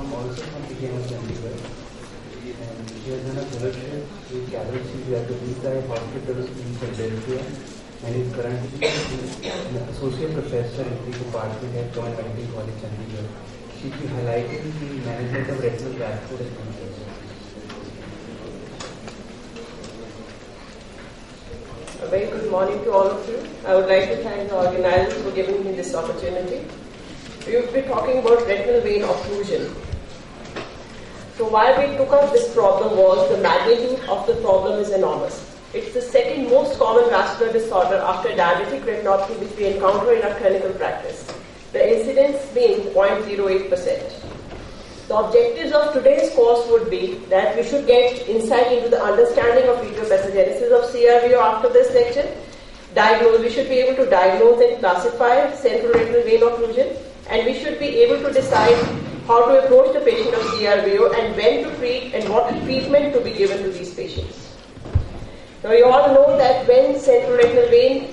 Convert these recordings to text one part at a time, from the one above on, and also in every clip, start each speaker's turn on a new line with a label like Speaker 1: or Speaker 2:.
Speaker 1: also from PKM Chandigarh, and she has done a fellowship with Carol City at the Deesai Hospital in Philadelphia, and is currently an associate professor in the department at Government Medical College Chandigarh. She will be highlighting the management of retinal vascular diseases.
Speaker 2: A very good morning to all of you. I would like to thank the organizers for giving me this opportunity. We will be talking about retinal vein occlusion. So why we took up this problem was the magnitude of the problem is enormous. It's the second most common vascular disorder after diabetic retinopathy which we encounter in our clinical practice. The incidence being 0.08%. The objectives of today's course would be that we should get insight into the understanding of etiopathogenesis of CRVO after this lecture. We should be able to diagnose and classify central retinal vein occlusion, and we should be able to decide how to approach the patient of CRVO and when to treat and what treatment to be given to these patients. Now you all know that when central retinal vein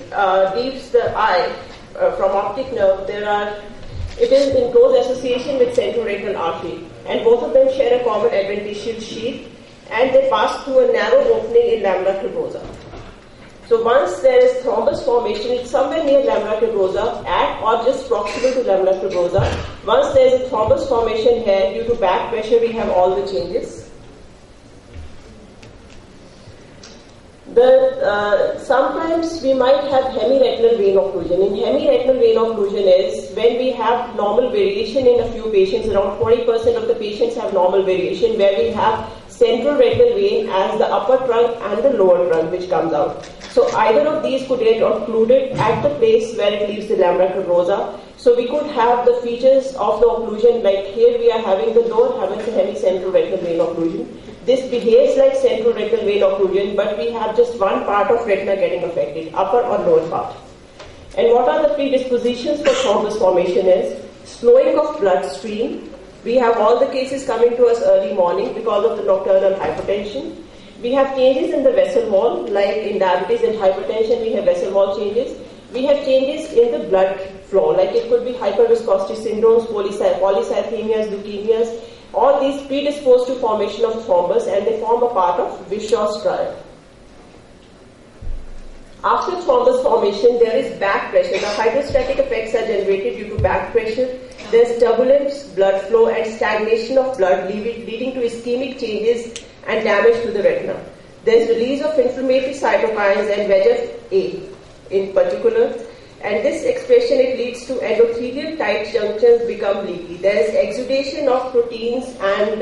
Speaker 2: leaves the eye from optic nerve, it is in close association with central retinal artery, and both of them share a common adventitial sheath, and they pass through a narrow opening in lamina tuberosa. So once there is thrombus formation, it's somewhere near lamina tuberosa, at or just proximal to lamina tuberosa. Once there is a thrombus formation here, due to back pressure, we have all the changes. Sometimes we might have hemiretinal vein occlusion. In hemiretinal vein occlusion is when we have normal variation in a few patients, around 40% of the patients have normal variation, where we have central retinal vein as the upper trunk and the lower trunk which comes out. So either of these could get occluded at the place where it leaves the lamina tuberosa. So we could have the features of the occlusion, like here we are having the lower hemicentral retinal vein occlusion. This behaves like central retinal vein occlusion, but we have just one part of retina getting affected, upper or lower part. And what are the predispositions for thrombus formation is slowing of blood stream. We have all the cases coming to us early morning because of the nocturnal hypertension. We have changes in the vessel wall, like in diabetes and hypertension, we have vessel wall changes. We have changes in the blood flow, like it could be hyperviscosity syndromes, polycythemias, leukemias. All these predispose to formation of thrombus, and they form a part of Wishar's triad. After thrombus formation, there is back pressure. The hydrostatic effects are generated due to back pressure. There's turbulence, blood flow, and stagnation of blood, leading to ischemic changes and damage to the retina. There's release of inflammatory cytokines and VEGF-A in particular. And this expression, it leads to endothelial tight junctions become leaky. There is exudation of proteins and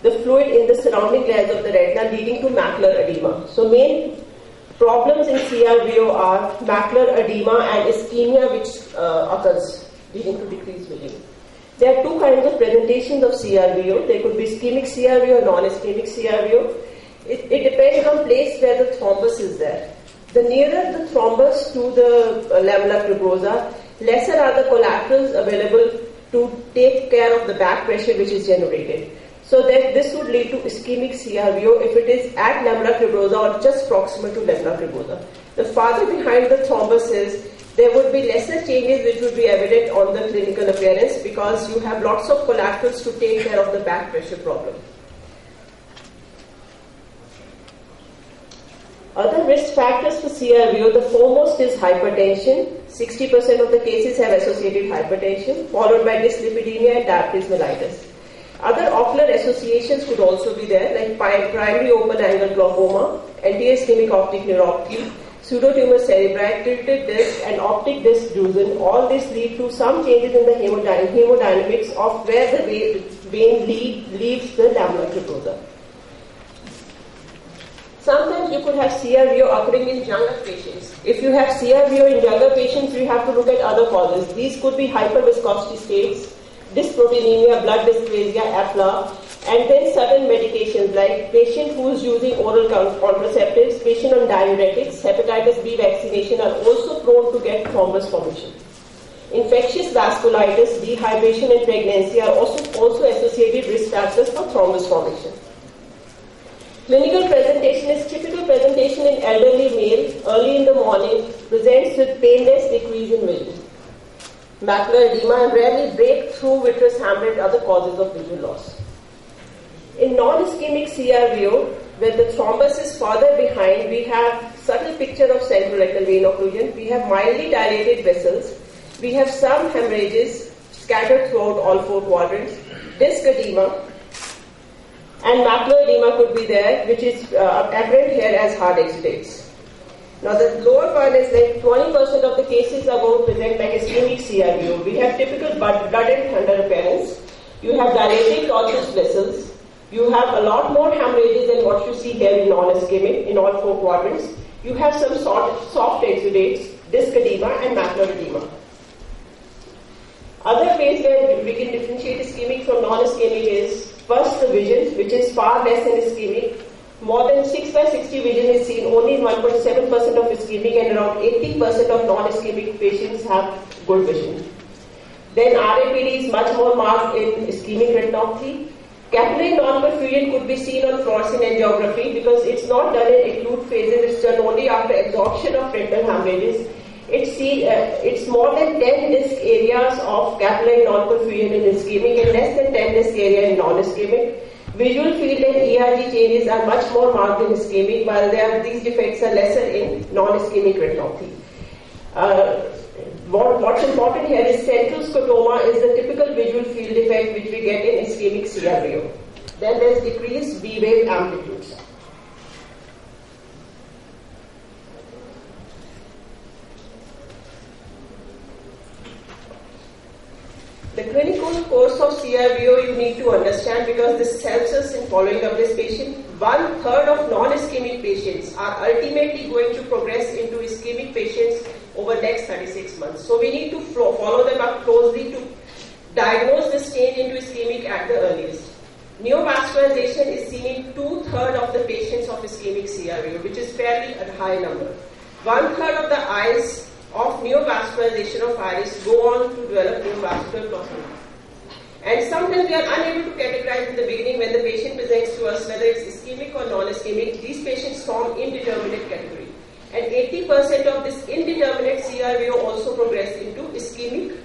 Speaker 2: the fluid in the surrounding layers of the retina, leading to macular edema. So main problems in CRVO are macular edema and ischemia, which occurs, leading to decreased vision. There are two kinds of presentations of CRVO. There could be ischemic CRVO or non-ischemic CRVO. It depends on place where the thrombus is there. The nearer the thrombus to the lamina tuberosa, lesser are the collaterals available to take care of the back pressure which is generated. So that this would lead to ischemic CRVO if it is at lamina tuberosa or just proximal to lamina tuberosa. The farther behind the thrombus is, there would be lesser changes which would be evident on the clinical appearance because you have lots of collaterals to take care of the back pressure problem. Other risk factors for CRVO, the foremost is hypertension. 60% of the cases have associated hypertension, followed by dyslipidemia and diabetes mellitus. Other ocular associations could also be there, like primary open-angle glaucoma, anti-ischemic optic neuropathy, pseudotumor cerebri, tilted disc, and optic disc drusen. All this lead to some changes in the hemodynamics of where the vein leaves the lamina tuberosa. Sometimes you could have CRVO occurring in younger patients. If you have CRVO in younger patients, you have to look at other causes. These could be hyperviscosity states, dysproteinemia, blood dysplasia, APLA, and then certain medications like patient who is using oral contraceptives, patient on diuretics, hepatitis B vaccination are also prone to get thrombus formation. Infectious vasculitis, dehydration, and pregnancy are also associated risk factors for thrombus formation. Clinical presentation is typical presentation in elderly male, early in the morning, presents with painless decrease in vision. macular edema, and rarely break through vitreous hemorrhage, other causes of visual loss. In non-ischemic CRVO, where the thrombus is farther behind, we have subtle picture of central retinal vein occlusion. We have mildly dilated vessels. We have some hemorrhages scattered throughout all four quadrants. Disc edema and macular edema could be there, which is apparent here as hard exudates. Now the lower one is like 20% of the cases are going to present like ischemic CRVO. We have typical blood and thunder appearance. You have dilated tortuous vessels. You have a lot more hemorrhages than what you see here in non-ischemic in all four quadrants. You have some soft exudates, disc edema and macular edema. Other ways where we can differentiate ischemic from non-ischemic is first the vision, which is far less than ischemic. More than 6/60 vision is seen only in 1.7% of ischemic, and around 80% of non-ischemic patients have good vision. Then RAPD is much more marked in ischemic retinopathy. Capillary non-perfusion could be seen on fluorescein angiography because it's not done in acute phases, it's done only after absorption of retinal hemorrhages. It's more than 10 disc areas of capillary non-perfusion in ischemic and less than 10 disc area in non-ischemic. Visual field and ERG changes are much more marked in ischemic, while these defects are lesser in non-ischemic retinopathy. What's important here is central scotoma is the typical visual field defect which we get in ischemic CRVO. Then there's decreased B wave amplitudes. The clinical course of CRVO you need to understand because this helps us in following up this patient. 1/3 of non-ischemic patients are ultimately going to progress into ischemic patients over the next 36 months. So we need to follow them up closely to diagnose this change into ischemic at the earliest. Neovascularization is seen in 2/3 of the patients of ischemic CRVO, which is fairly a high number. 1/3 of the eyes of neovascularization of iris go on to develop neovascular glaucoma. And sometimes we are unable to categorize in the beginning when the patient presents to us whether it's ischemic or non-ischemic. These patients form indeterminate category. And 80% of this indeterminate CRVO also progress into ischemic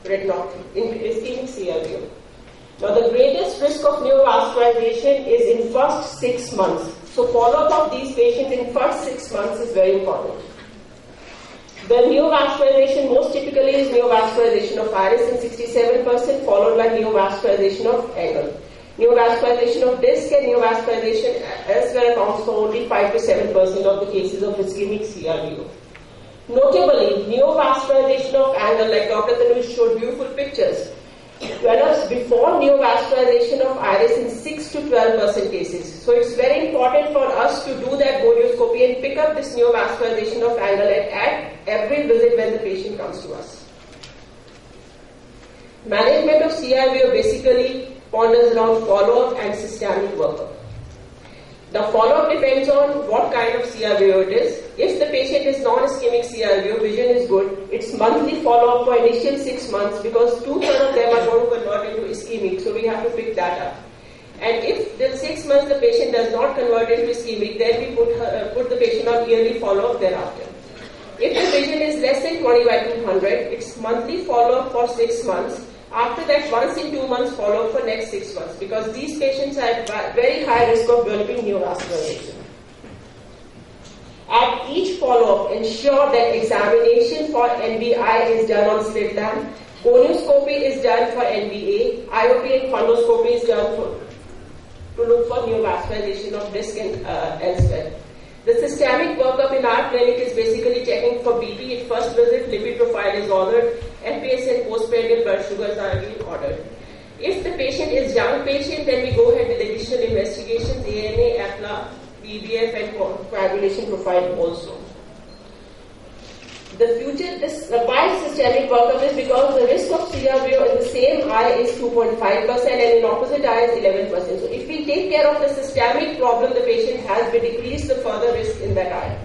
Speaker 2: retinopathy, in ischemic CRVO. Now the greatest risk of neovascularization is in first 6 months. So follow-up of these patients in first 6 months is very important. The neovascularization most typically is neovascularization of iris in 67%, followed by neovascularization of angle. Neovascularization of disc and neovascularization elsewhere accounts for only 5 to 7% of the cases of ischemic CRVO. Notably, neovascularization of angle, like Dr. Tanuj showed beautiful pictures, develops before neovascularization of iris in 6 to 12% cases. So it's very important for us to do that gonioscopy and pick up this neovascularization of angle at every visit when the patient comes to us. Management of CRVO basically ponders around follow-up and systemic workup. The follow-up depends on what kind of CRVO it is. If the patient is non-ischemic CRVO, vision is good. It's monthly follow-up for initial 6 months because 2/3 of them are going to convert into ischemic, so we have to pick that up. And if till 6 months the patient does not convert into ischemic, then we put the patient on yearly follow-up thereafter. If the vision is less than 20/200, it's monthly follow-up for 6 months. After that, once in 2 months follow-up for next 6 months because these patients are at very high risk of developing neovascularization. At each follow-up, ensure that examination for NBI is done on slit lamp, gonioscopy is done for NBA, IOP and fundoscopy is done to look for neovascularization of disc and elsewhere. The systemic workup in our clinic is basically checking for BP at first visit, lipid profile is ordered, FPS and postprandial blood sugars are again ordered. If the patient is young patient, then we go ahead with additional investigations, ANA, APLA, PBF and coagulation profile also. The future, why systemic workup is because the risk of CRVO in the same eye is 2.5% and in opposite eye is 11%. So if we take care of the systemic problem the patient has, we decrease the further risk in that eye.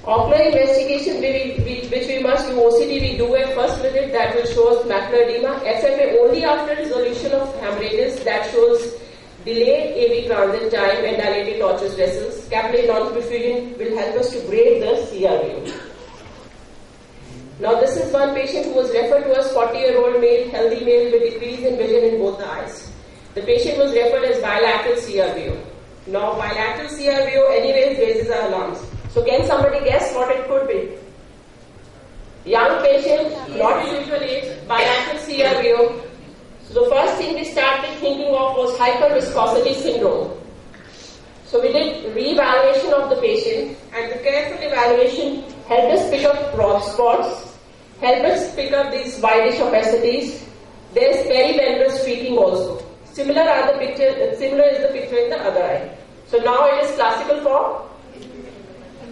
Speaker 2: Ocular investigation which we must do, OCT we do at first visit, that will show us macular edema. FFA only after resolution of hemorrhages, that shows delayed AV transit time and dilated tortuous vessels. Capillary non-perfusion will help us to grade the CRVO. Now this is one patient who was referred to as 40-year-old male, healthy male with decrease in vision in both the eyes. The patient was referred as bilateral CRVO. Now bilateral CRVO anyways raises our alarms. So can somebody guess what it could be? Young patient, not usual age, bilateral CRVO. So the first thing we started thinking of was hyperviscosity syndrome. So we did re-evaluation of the patient, and the careful evaluation helped us pick up broad spots, helped us pick up these whitish opacities. There is perivenular streaking also. Similar is the picture in the other eye. So now it is classical for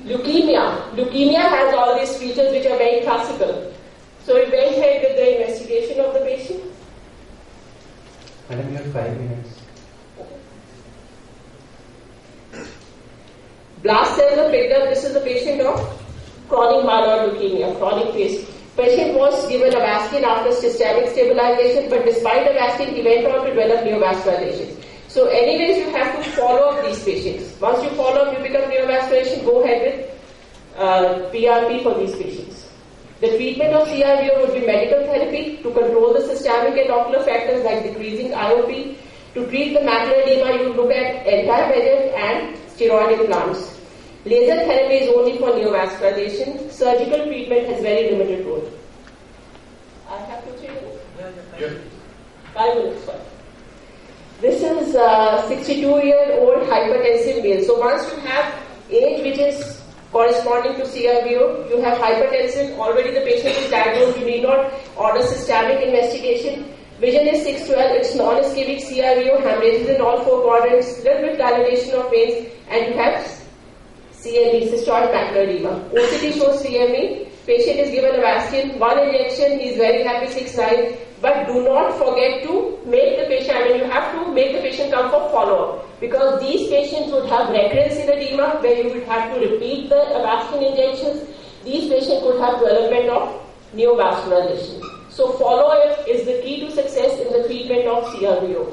Speaker 2: leukemia. Leukemia has all these features which are very classical. So we went ahead with the investigation of the patient.
Speaker 1: Madam, you have 5 minutes.
Speaker 2: Blast cells are picked up. This is the patient of chronic myeloid leukemia, chronic phase. Patient was given Avastin after systemic stabilization, but despite Avastin, he went on to develop neovascularization. So anyways, you have to follow up these patients. Once you follow up, you become neovascularization, go ahead with PRP for these patients. The treatment of CRVO would be medical therapy to control the systemic and ocular factors like decreasing IOP. To treat the macular edema, you look at anti-VEGF and steroid implants. Laser therapy is only for neovascularization. Surgical treatment has very limited role. I have to say
Speaker 3: Yeah.
Speaker 2: 5 minutes. Sorry. This is a 62-year-old hypertensive male. So once you have age which is corresponding to CRVO, you have hypertension, already the patient is diagnosed, you need not order systemic investigation. Vision is 612, it's non-ischemic CRVO, hemorrhages in all 4 quadrants, little bit dilation of veins, and you have CME, cystoid macular edema. OCT shows CME, patient is given Avastin, 1 injection, he is very happy, 6-9, but do not forget to make the patient, you have to make the patient come for follow-up, because these patients would have recurrence in edema, where you would have to repeat the Avastin injections. These patients could have development of neovascularization. So follow-up is the key to success in the treatment of CRVO.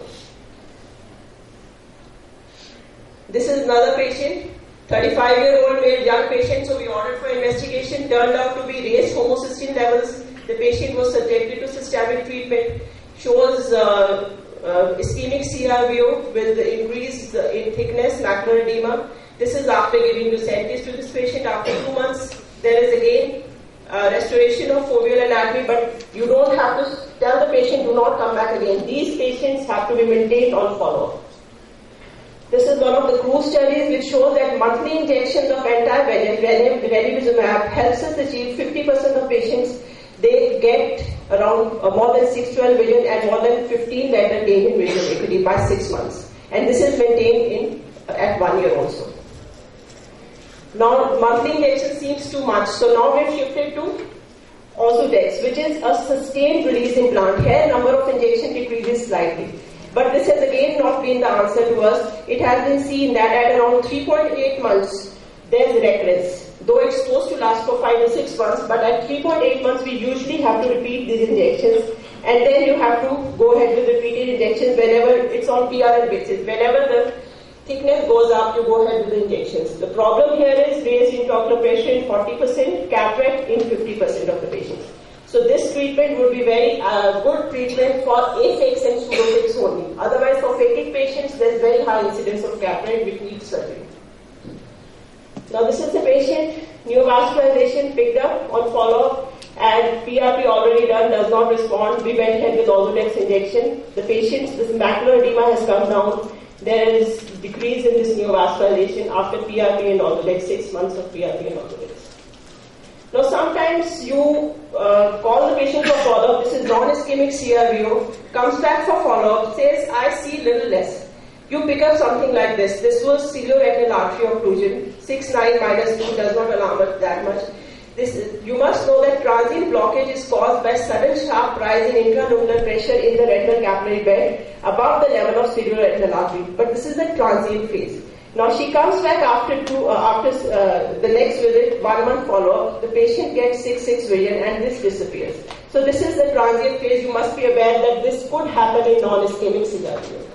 Speaker 2: This is another patient, 35-year-old male, young patient, so we ordered for investigation, turned out to be raised homocysteine levels. The patient was subjected to systemic treatment, shows ischemic CRVO with the increase in thickness, macular edema. This is after giving Lucentis to this patient. After 2 months, there is again restoration of foveal anatomy, but you don't have to tell the patient, do not come back again. These patients have to be maintained on follow-up. This is one of the CRUISE studies which shows that monthly injections of anti-VEGF, ranibizumab, helps us achieve 50% of patients. They get around more than 612 vision and more than 15 letter gain in visual acuity by 6 months. And this is maintained at 1 year also. Now, monthly injection seems too much. So now we've shifted to Ozurdex, which is a sustained release implant. Here, number of injections decreases slightly. But this has again not been the answer to us. It has been seen that at around 3.8 months, there's recurrence. Though it's supposed to last for 5 to 6 months, but at 3.8 months, we usually have to repeat these injections. And then you have to go ahead with repeated injections whenever it's on PRN basis. Whenever the thickness goes up, you go ahead with the injections. The problem here is raised intraocular pressure in 40%, cataract in 50% of the patients. So this treatment would be very good treatment for aphakic and pseudophakic only. Otherwise, for phakic patients, there's very high incidence of cataract which needs surgery. Now this is the patient, neovascularization picked up on follow-up, and PRP already done, does not respond. We went ahead with Ozurdex injection. The patient's this macular edema has come down. There is decrease in this neovascularization after PRP and Ozurdex, 6 months of PRP and Ozurdex. Now sometimes you call the patient for follow-up. This is non-ischemic CRVO, comes back for follow-up, says, I see little less. You pick up something like this. This was cerebroretinal artery occlusion. 6-9 minus 2 does not alarm us that much. You must know that transient blockage is caused by sudden sharp rise in intraluminal pressure in the retinal capillary bed above the level of cerebroretinal artery. But this is the transient phase. Now she comes back after the next visit, 1 month follow-up. The patient gets 6-6 vision and this disappears. So this is the transient phase. You must be aware that this could happen in non-ischemic CRVO.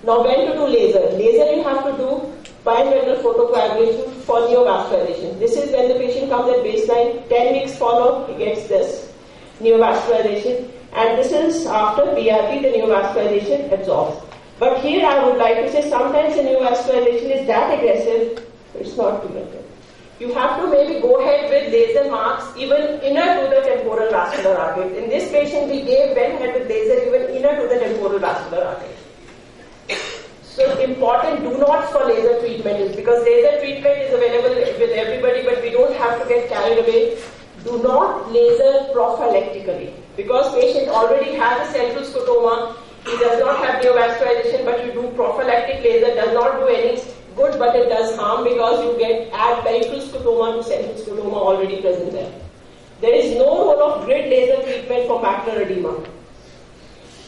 Speaker 2: Now when to do laser? Laser you have to do biretinal photocoagulation for neovascularization. This is when the patient comes at baseline, 10 weeks follow-up, he gets this neovascularization, and this is after PRP, the neovascularization absorbs. But here I would like to say sometimes the neovascularization is that aggressive, it's not too good. You have to maybe go ahead with laser marks even inner to the temporal vascular artery. In this patient we went ahead with laser even inner to the temporal vascular artery. So important do nots for laser treatment is because laser treatment is available with everybody, but we don't have to get carried away. Do not laser prophylactically because patient already has a central scotoma. He does not have neovascularization, but you do prophylactic laser, does not do any good, but it does harm because you add peripheral scotoma to central scotoma already present there. There is no role of grid laser treatment for macular edema.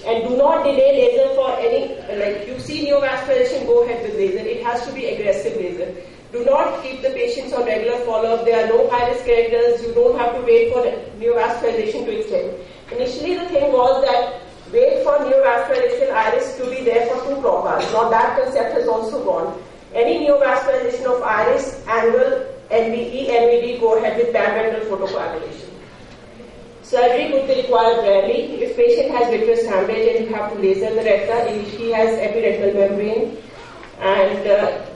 Speaker 2: And do not delay laser for any, like you see neovascularization, go ahead with laser. It has to be aggressive laser. Do not keep the patients on regular follow-up. There are no high-risk characters. You don't have to wait for neovascularization to extend. Initially the thing was that wait for neovascularization iris to be there for 2 clock hours. Now that concept has also gone. Any neovascularization of iris, angle, NVE, NVD, go ahead with parametric photocoagulation. Surgery would be required rarely. If patient has vitreous hemorrhage and you have to laser the retina, if he has epiretinal membrane, and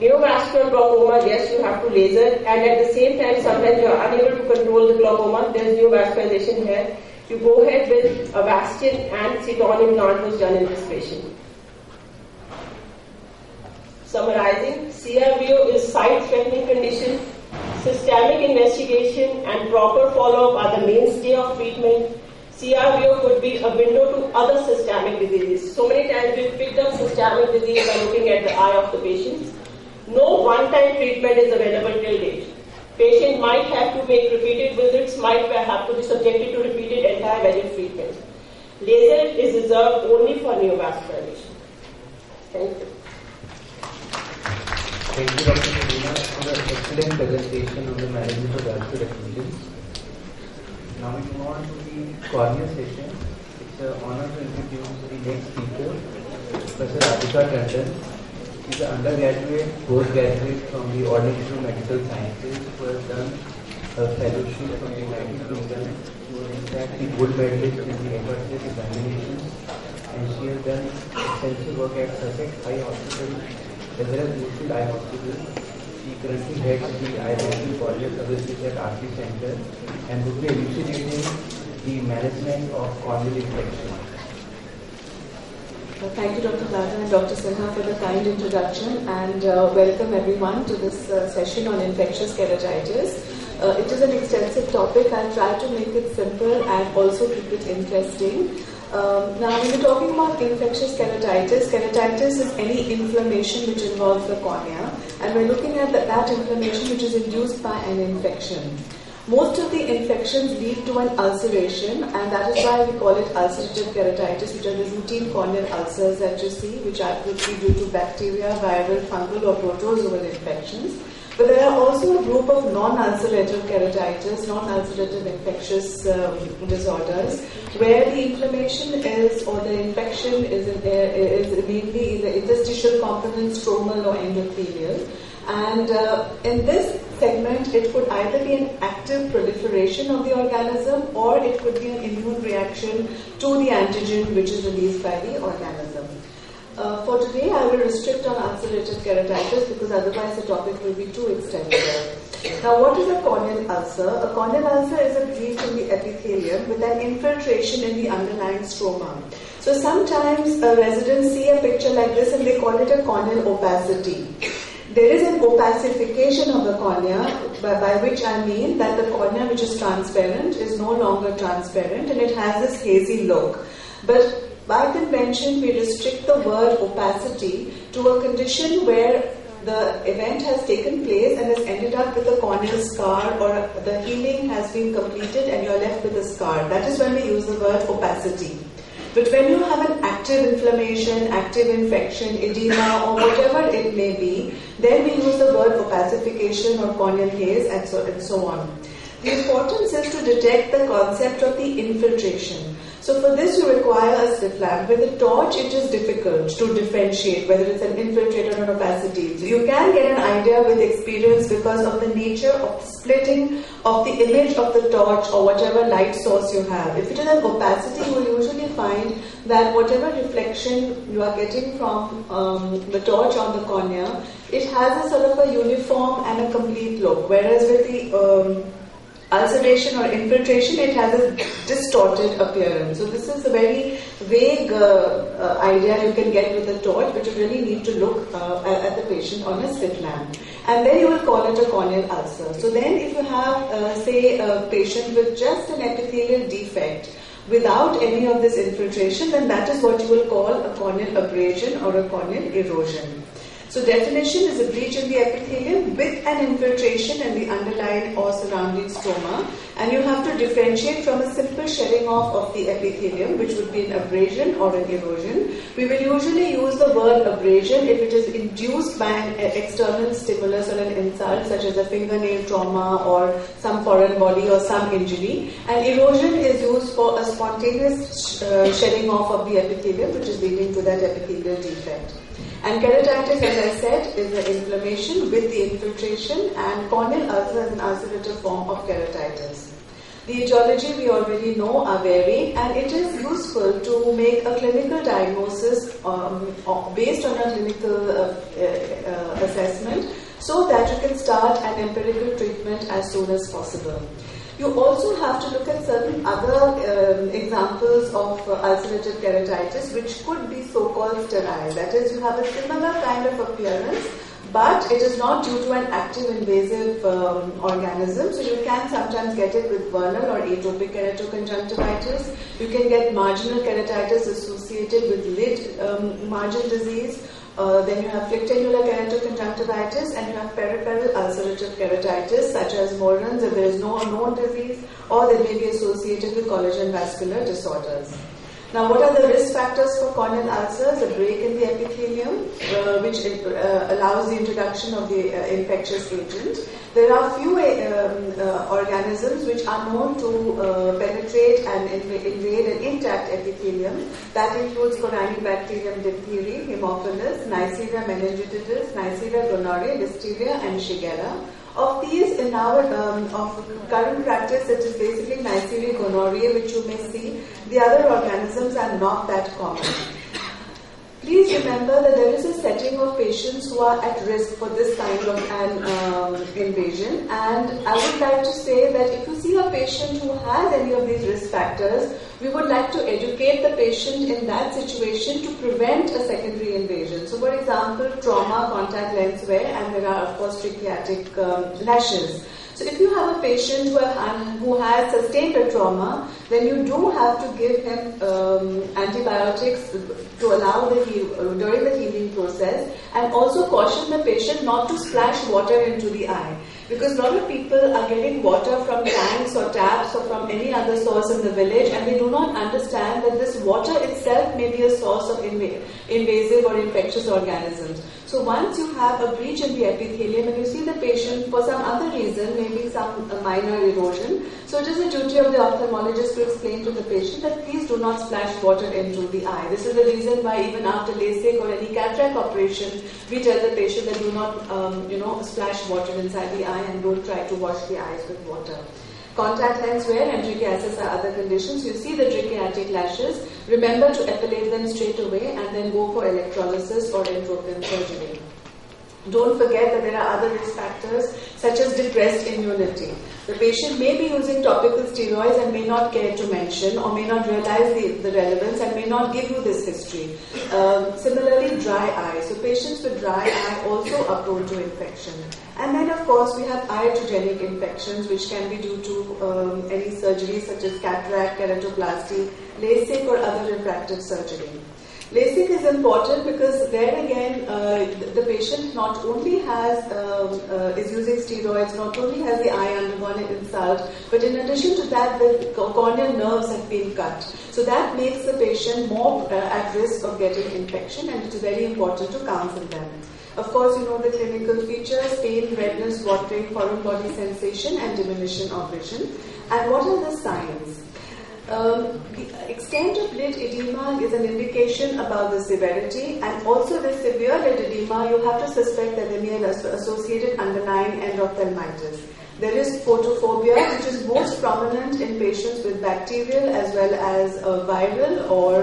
Speaker 2: neovascular glaucoma, yes, you have to laser, and at the same time, sometimes you are unable to control the glaucoma, there is neovascularization here. You go ahead with Avastin and Ceton implant was done in this patient. Summarizing, CRVO is sight-threatening condition. Systemic investigation and proper follow-up are the mainstay of treatment. CRVO could be a window to other systemic diseases. So many times we've picked up systemic disease by looking at the eye of the patients. No one-time treatment is available till date. Patient might have to make repeated visits, might have to be subjected to repeated anti-VEGF treatment. Laser is reserved only for neovascularization. Thank you.
Speaker 1: Thank you, Dr. Sarina, for the excellent presentation on the management of vascular occlusions. Now we move on to the cornea session. It's an honor to introduce the next speaker, Professor Radhika Tandon. She's an undergraduate, postgraduate from the Ordinary Institute of Medical Sciences who has done a fellowship from the United Kingdom. She was in fact the gold medalist in the FRCS examinations, and she has done extensive work at Sussex Eye Hospital as well as Bluefield Eye Hospital. She currently heads the eye medical cornea services at RC Center and would be elucidating the management of corneal infection.
Speaker 3: Thank you, Dr. Lada and Dr. Sinha, for the kind introduction, and welcome everyone to this session on infectious keratitis. It is an extensive topic. I'll try to make it simple and also keep it interesting. Now, when we're talking about infectious keratitis, keratitis is any inflammation which involves the cornea, and we're looking at that inflammation which is induced by an infection. Most of the infections lead to an ulceration, and that is why we call it ulcerative keratitis, which are the routine corneal ulcers that you see, which are typically due to bacteria, viral, fungal or protozoal infections. But there are also a group of non-ulcerative keratitis, non-ulcerative infectious disorders, where the inflammation is, or the infection is mainly in the interstitial component, stromal or endothelial. And in this segment, it could either be an active proliferation of the organism, or it could be an immune reaction to the antigen which is released by the organism. For today, I will restrict on ulcerative keratitis because otherwise the topic will be too extensive. Now, what is a corneal ulcer? A corneal ulcer is a disease in the epithelium with an infiltration in the underlying stroma. So sometimes residents see a picture like this and they call it a corneal opacity. There is an opacification of the cornea, by which I mean that the cornea which is transparent is no longer transparent and it has this hazy look. But by convention, we restrict the word opacity to a condition where the event has taken place and has ended up with a corneal scar, or the healing has been completed and you're left with a scar. That is when we use the word opacity. But when you have an active inflammation, active infection, edema, or whatever it may be, then we use the word opacification or corneal haze and so on. The importance is to detect the concept of the infiltration. So for this you require a slit lamp. With a torch it is difficult to differentiate whether it's an infiltrate or an opacity. So you can get an idea with experience because of the nature of splitting of the image of the torch or whatever light source you have. If it is an opacity, you will usually find that whatever reflection you are getting from the torch on the cornea, it has a sort of a uniform and a complete look. Whereas with the ulceration or infiltration, it has a distorted appearance. So this is a very vague idea you can get with a torch, but you really need to look at the patient on a slit lamp. And then you will call it a corneal ulcer. So then if you have, say, a patient with just an epithelial defect, without any of this infiltration, then that is what you will call a corneal abrasion or a corneal erosion. So definition is a breach in the epithelium with an infiltration in the underlying or surrounding stroma, and you have to differentiate from a simple shedding off of the epithelium, which would be an abrasion or an erosion. We will usually use the word abrasion if it is induced by an external stimulus or an insult, such as a fingernail trauma or some foreign body or some injury. And erosion is used for a spontaneous shedding off of the epithelium, which is leading to that epithelial defect. And keratitis, as I said, is an inflammation with the infiltration, and corneal ulcer is an ulcerative form of keratitis. The etiology we already know are varied, and it is useful to make a clinical diagnosis based on a clinical assessment so that you can start an empirical treatment as soon as possible. You also have to look at certain other examples of ulcerative keratitis, which could be so-called sterile. That is, you have a similar kind of appearance, but it is not due to an active invasive organism. So you can sometimes get it with vernal or atopic keratoconjunctivitis. You can get marginal keratitis associated with lid margin disease. Then you have flictangular keratoconjunctivitis, and you have peripheral ulcerative keratitis, such as Moran's if there is no known disease, or they may be associated with collagen vascular disorders. Now, what are the risk factors for corneal ulcers? A break in the epithelium, which allows the introduction of the infectious agent. There are few organisms which are known to penetrate and invade an intact epithelium. That includes Corynebacterium diphtheria, Haemophilus, Neisseria meningitidis, Neisseria gonorrhoeae, Listeria, and Shigella. Of these, in our of current practice, it is basically Neisseria gonorrhoeae, which you may see. The other organisms are not that common. Please remember that there is a setting of patients who are at risk for this kind of an invasion, and I would like to say that if you see a patient who has any of these risk factors, we would like to educate the patient in that situation to prevent a secondary invasion. So, for example, trauma, contact lens wear, and there are of course trichiatic lashes. So if you have a patient who has sustained a trauma, then you do have to give him antibiotics to allow during the healing process, and also caution the patient not to splash water into the eye. Because a lot of people are getting water from tanks or taps or from any other source in the village, and they do not understand that this water itself may be a source of invasive or infectious organisms. So once you have a breach in the epithelium and you see the patient for some other reason, maybe some minor erosion, so it is the duty of the ophthalmologist to explain to the patient that please do not splash water into the eye. This is the reason why even after LASIK or any cataract operation, we tell the patient that do not splash water inside the eye and don't try to wash the eyes with water. Contact lens wear and trichiasis are other conditions. You see the trichiatic lashes, remember to epilate them straight away and then go for electrolysis or entropion surgery. Don't forget that there are other risk factors such as depressed immunity. The patient may be using topical steroids and may not care to mention or may not realize the relevance and may not give you this history. Similarly, dry eye. So patients with dry eye also are prone to infection. And then of course we have iatrogenic infections which can be due to any surgery such as cataract, keratoplasty, LASIK or other refractive surgery. LASIK is important because there again the patient not only is using steroids, not only has the eye undergone an insult, but in addition to that the corneal nerves have been cut. So that makes the patient more at risk of getting infection, and it is very important to counsel them. Of course, you know the clinical features: pain, redness, watering, foreign body sensation and diminution of vision. And what are the signs? The extent of lid edema is an indication about the severity, and also the severe lid edema, you have to suspect that there may be associated underlying endophthalmitis. There is photophobia, which is most prominent in patients with bacterial as well as viral or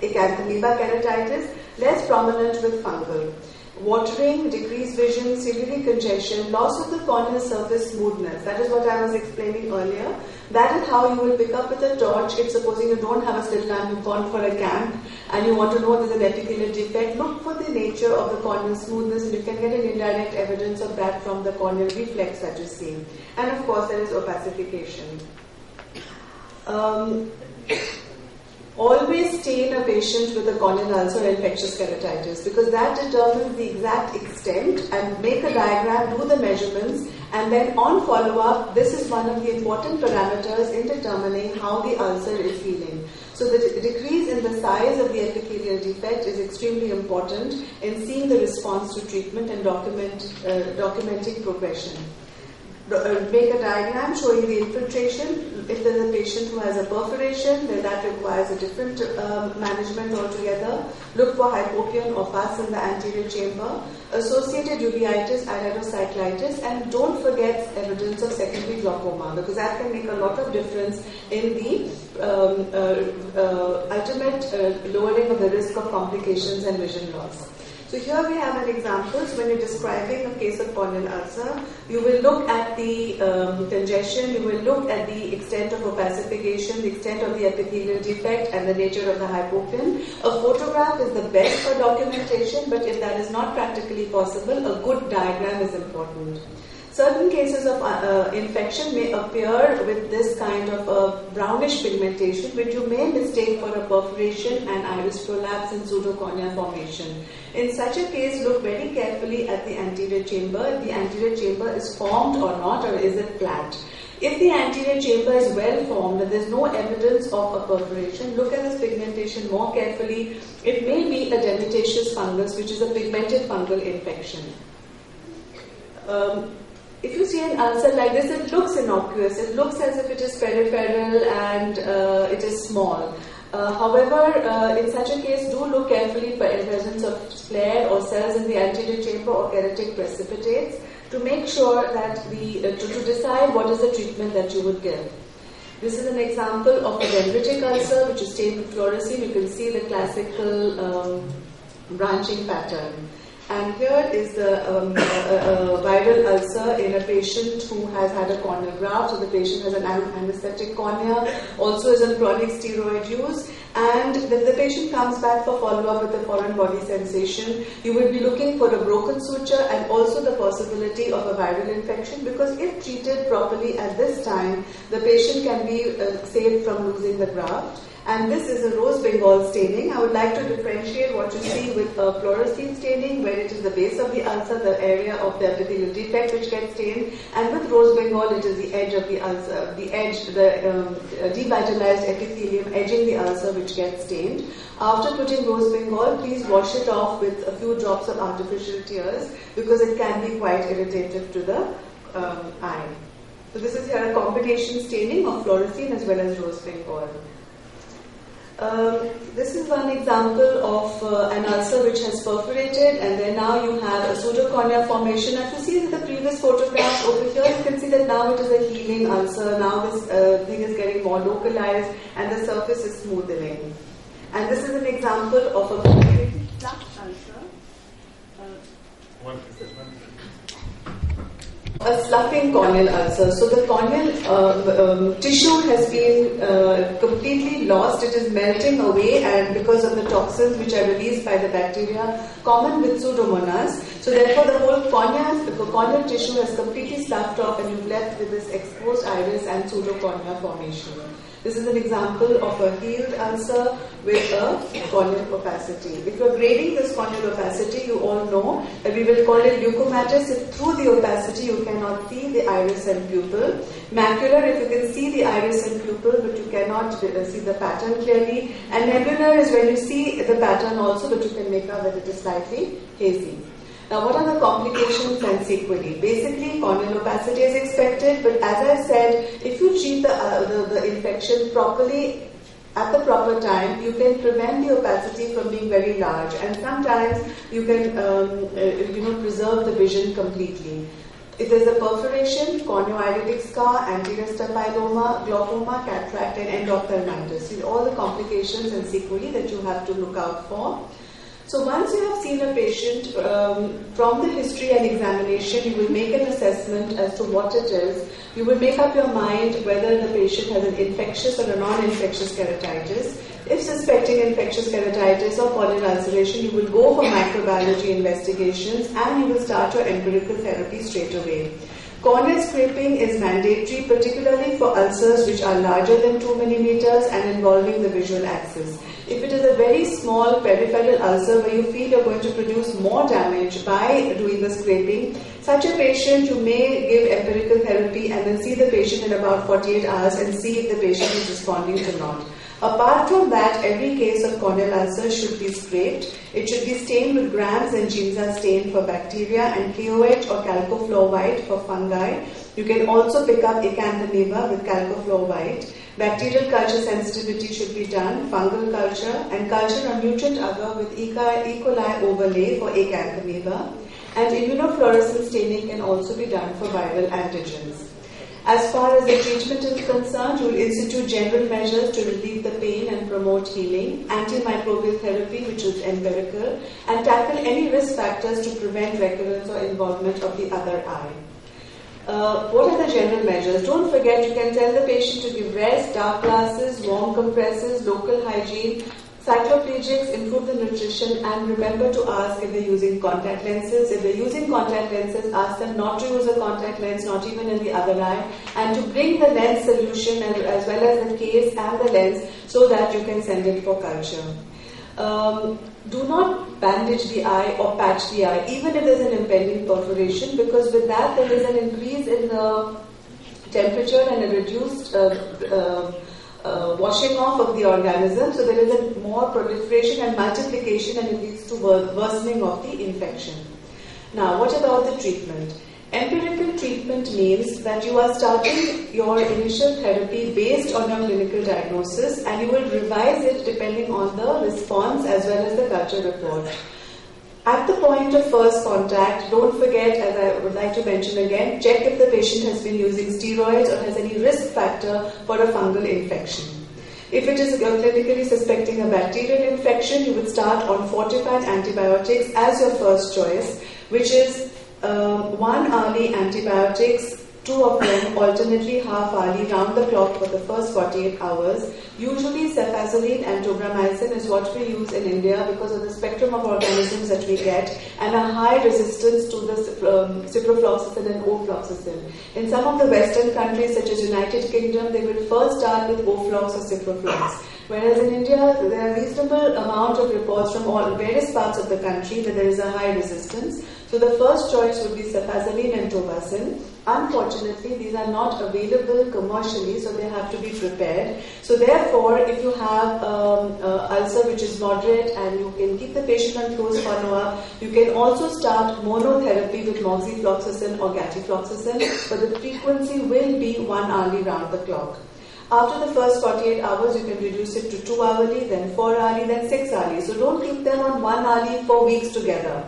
Speaker 3: acanthamoeba keratitis, less prominent with fungal. Watering, decreased vision, ciliary congestion, loss of the corneal surface smoothness. That is what I was explaining earlier. That is how you will pick up with a torch if supposing you don't have a slit lamp, you've gone for a camp and you want to know there's an epithelial defect. Look for the nature of the corneal smoothness, and you can get an indirect evidence of that from the corneal reflex that you see. And of course there is opacification. Always stain a patient with a corneal ulcer or infectious keratitis, because that determines the exact extent, and make a diagram, do the measurements, and then on follow-up, this is one of the important parameters in determining how the ulcer is healing. So the decrease in the size of the epithelial defect is extremely important in seeing the response to treatment and documenting progression. Make a diagram showing the infiltration. If there is a patient who has a perforation, then that requires a different management altogether. Look for hypopion or pus in the anterior chamber, associated uveitis, iridocyclitis, and don't forget evidence of secondary glaucoma, because that can make a lot of difference in the ultimate lowering of the risk of complications and vision loss. So here we have an example. So when you're describing a case of corneal ulcer, you will look at the congestion, you will look at the extent of opacification, the extent of the epithelial defect, and the nature of the hypopion. A photograph is the best for documentation, but if that is not practically possible, a good diagram is important. Certain cases of infection may appear with this kind of brownish pigmentation, which you may mistake for a perforation and iris prolapse and pseudocornea formation. In such a case, look very carefully at the anterior chamber. If the anterior chamber is formed or not, or is it flat. If the anterior chamber is well formed and there is no evidence of a perforation, look at this pigmentation more carefully. It may be a demitaceous fungus, which is a pigmented fungal infection. If you see an ulcer like this, it looks innocuous. It looks as if it is peripheral and it is small. However, in such a case, do look carefully for presence of flare or cells in the anterior chamber or keratic precipitates to make sure that to decide what is the treatment that you would give. This is an example of a dendritic ulcer which is stained with fluorescein. You can see the classical branching pattern. And here is the viral ulcer in a patient who has had a corneal graft. So the patient has an anesthetic cornea, also is on chronic steroid use. And when the patient comes back for follow-up with a foreign body sensation, you will be looking for a broken suture and also the possibility of a viral infection, because if treated properly at this time, the patient can be saved from losing the graft. And this is a rose Bengal staining. I would like to differentiate what you see with a fluorescein staining, where it is the base of the ulcer, the area of the epithelial defect which gets stained, and with rose Bengal it is the edge of the ulcer, the devitalized epithelium edging the ulcer which gets stained. After putting rose Bengal, please wash it off with a few drops of artificial tears, because it can be quite irritative to the eye. So this is here a combination staining of fluorescein as well as rose Bengal. This is one example of an ulcer which has perforated, and then now you have a pseudocornea formation. If you see the previous photograph over here, you can see that now it is a healing ulcer. Now this thing is getting more localized and the surface is smoothening. And this is an example of a perforated flux ulcer. A sloughing corneal ulcer. So the corneal tissue has been completely lost. It is melting away, and because of the toxins which are released by the bacteria common with Pseudomonas. So therefore the whole corneal tissue has completely sloughed off, and you're left with this exposed iris and pseudocornea formation. This is an example of a healed ulcer with a corneal opacity. If you're grading this corneal opacity, you all know that we will call it leukomatous if through the opacity you cannot see the iris and pupil. Macular if you can see the iris and pupil but you cannot see the pattern clearly. And nebular is when you see the pattern also but you can make out that it is slightly hazy. Now, what are the complications and sequelae? Basically, corneal opacity is expected, but as I said, if you treat the infection properly at the proper time, you can prevent the opacity from being very large, and sometimes you can preserve the vision completely. If there's a perforation, corneoidotic scar, anterior staphyloма, glaucoma, cataract, and endophthalmitis. These are all the complications and sequelae that you have to look out for. So once you have seen a patient, from the history and examination, you will make an assessment as to what it is. You will make up your mind whether the patient has an infectious or a non-infectious keratitis. If suspecting infectious keratitis or corneal ulceration, you will go for microbiology investigations and you will start your empirical therapy straight away. Corneal scraping is mandatory, particularly for ulcers which are larger than 2 mm and involving the visual axis. If it is a very small peripheral ulcer where you feel you're going to produce more damage by doing the scraping, such a patient you may give empirical therapy and then see the patient in about 48 hours and see if the patient is responding or not. Apart from that, every case of corneal ulcer should be scraped. It should be stained with Gram's and Ginza stain for bacteria and KOH or calcofluor white for fungi. You can also pick up acanthamoeba with calcofluor white. Bacterial culture sensitivity should be done, fungal culture, and culture on nutrient agar with E. coli overlay for acanthamoeba. And immunofluorescence staining can also be done for viral antigens. As far as the treatment is concerned, you will institute general measures to relieve the pain and promote healing, antimicrobial therapy, which is empirical, and tackle any risk factors to prevent recurrence or involvement of the other eye. What are the general measures? Don't forget, you can tell the patient to give rest, dark glasses, warm compresses, local hygiene, cycloplegics, improve the nutrition, and remember to ask if they're using contact lenses. If they're using contact lenses, ask them not to use a contact lens, not even in the other eye, and to bring the lens solution as well as the case and the lens so that you can send it for culture. Do not bandage the eye or patch the eye, even if there's an impending perforation, because with that there is an increase in the temperature and a reduced washing off of the organism, so there is a more proliferation and multiplication, and it leads to worsening of the infection. Now, what about the treatment? Empirical treatment means that you are starting your initial therapy based on your clinical diagnosis, and you will revise it depending on the response as well as the culture report. At the point of first contact, don't forget, as I would like to mention again, check if the patient has been using steroids or has any risk factor for a fungal infection. If it is clinically suspecting a bacterial infection, you would start on fortified antibiotics as your first choice, which is 1 hourly antibiotics, 2 of them alternately half hourly round the clock for the first 48 hours. Usually cefazolin and tobramycin is what we use in India because of the spectrum of organisms that we get and a high resistance to the ciprofloxacin and ofloxacin. In some of the Western countries such as United Kingdom, they will first start with oflox or ciproflox. Whereas in India, there are reasonable amount of reports from all various parts of the country that there is a high resistance. So the first choice would be cefazolin and tobacin. Unfortunately, these are not available commercially, so they have to be prepared. So therefore, if you have ulcer which is moderate and you can keep the patient on close follow-up, you can also start monotherapy with moxifloxacin or gatifloxacin, but the frequency will be 1 hourly round the clock. After the first 48 hours, you can reduce it to 2 hourly, then 4 hourly, then 6 hourly. So don't keep them on 1 hourly for weeks together.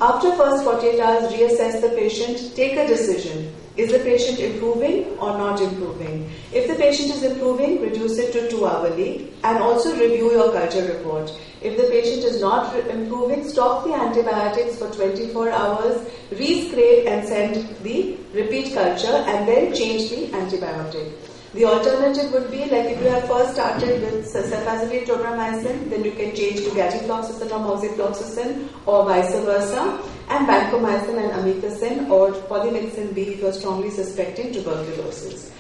Speaker 3: After first 48 hours, reassess the patient, take a decision. Is the patient improving or not improving? If the patient is improving, reduce it to 2 hourly and also review your culture report. If the patient is not improving, stop the antibiotics for 24 hours, re-scrape and send the repeat culture and then change the antibiotic. The alternative would be like if you have first started with cefazolin, tobramycin, then you can change to gatifloxacin or moxifloxacin or vice versa, and vancomycin and amikacin or polymyxin B if you are strongly suspecting tuberculosis.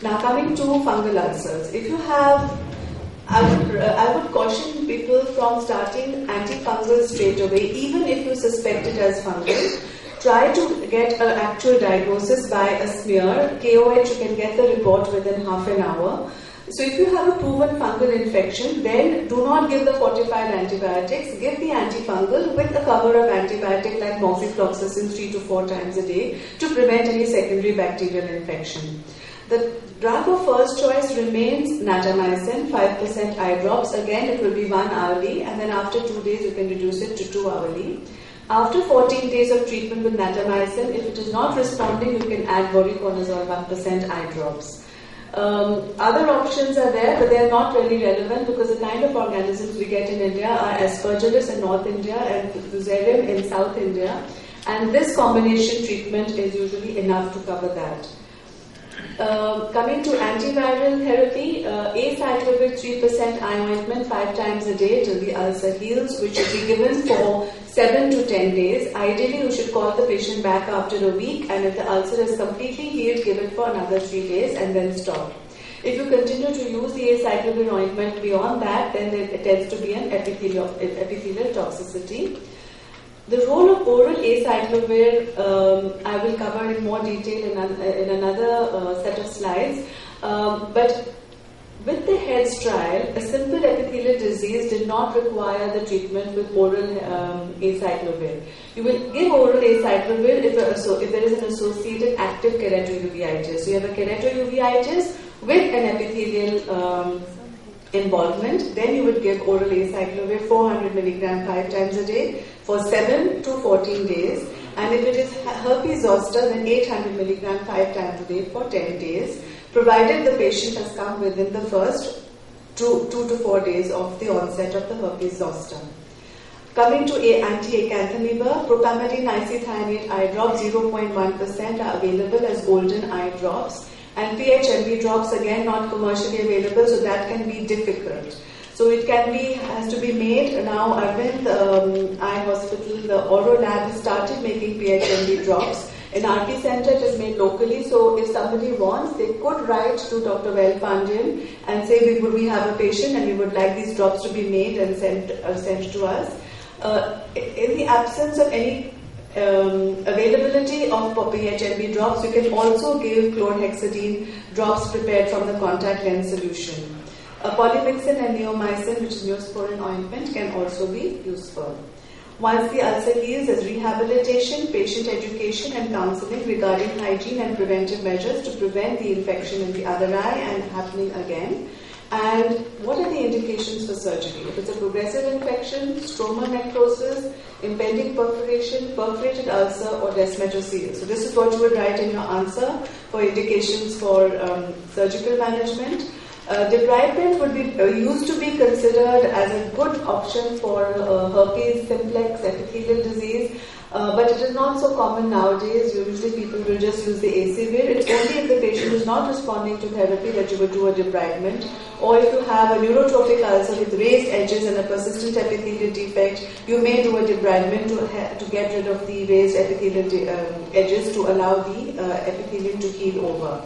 Speaker 3: Now coming to fungal ulcers. If you have, I would caution people from starting antifungal straight away, even if you suspect it as fungal. Try to get an actual diagnosis by a smear. KOH, you can get the report within half an hour. So if you have a proven fungal infection, then do not give the fortified antibiotics. Give the antifungal with a cover of antibiotic like moxifloxacin 3 to 4 times a day to prevent any secondary bacterial infection. The drug of first choice remains natamycin, 5% eye drops. Again, it will be 1 hourly, and then after 2 days you can reduce it to 2 hourly. After 14 days of treatment with natamycin, if it is not responding, you can add voriconazole 1% eye drops. Other options are there, but they are not really relevant because the kind of organisms we get in India are Aspergillus in North India and Fusarium in South India, and this combination treatment is usually enough to cover that. Coming to antiviral therapy, acyclovir 3% eye ointment 5 times a day till the ulcer heals, which should be given for 7 to 10 days. Ideally, you should call the patient back after a week, and if the ulcer is completely healed, give it for another 3 days and then stop. If you continue to use the acyclovir ointment beyond that, then it tends to be an epithelial toxicity. The role of oral acyclovir I will cover in more detail in another set of slides. But with the HEADS trial, a simple epithelial disease did not require the treatment with oral acyclovir. You will give oral acyclovir if there is an associated active keratouveitis. So you have a keratouveitis with an epithelial involvement, then you would give oral acyclovir 400 mg 5 times a day for 7 to 14 days, and if it is herpes zoster, then 800 mg 5 times a day for 10 days, provided the patient has come within the first 2 to 4 days of the onset of the herpes zoster. Coming to anti-acanthamoeba, propamidine isethionate eye drops 0.1% are available as golden eye drops. And PHMB drops, again, not commercially available, so that can be difficult. So it has to be made. Now, Arvind Eye Hospital, the Oro Lab has started making PHMB drops. In RT Center, it is made locally, so if somebody wants, they could write to Dr. Vel Pandian and say, we have a patient and we would like these drops to be made and sent to us. In the absence of any availability of PHMB drops, you can also give chlorhexidine drops prepared from the contact lens solution. Polymyxin and neomycin, which is neosporin ointment, can also be useful. Once the ulcer heals, there's rehabilitation, patient education and counseling regarding hygiene and preventive measures to prevent the infection in the other eye and happening again. And what are the indications for surgery? If it's a progressive infection, stroma necrosis, impending perforation, perforated ulcer, or desmetocele. So this is what you would write in your answer for indications for surgical management. Debridement would be used to be considered as a good option for herpes simplex epithelial disease, but it is not so common nowadays. Usually people will just use the Acivir. It's only if the patient is not responding to therapy that you would do a debridement, or if you have a neurotrophic ulcer with raised edges and a persistent epithelial defect, you may do a debridement to get rid of the raised epithelial edges to allow the epithelium to heal over.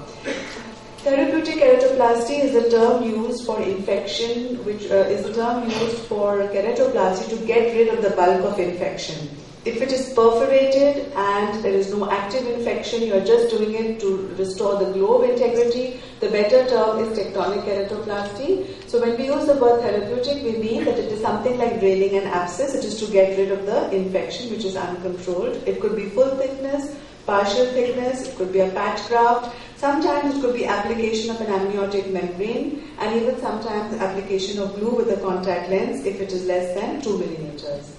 Speaker 3: Therapeutic keratoplasty is the term used for infection, which is the term used for keratoplasty to get rid of the bulk of infection. If it is perforated and there is no active infection, you are just doing it to restore the glow of integrity, the better term is tectonic keratoplasty. So when we use the word therapeutic, we mean that it is something like draining an abscess. It is to get rid of the infection which is uncontrolled. It could be full thickness, partial thickness, it could be a patch graft. Sometimes it could be application of an amniotic membrane, and even sometimes application of glue with a contact lens if it is less than 2 millimeters.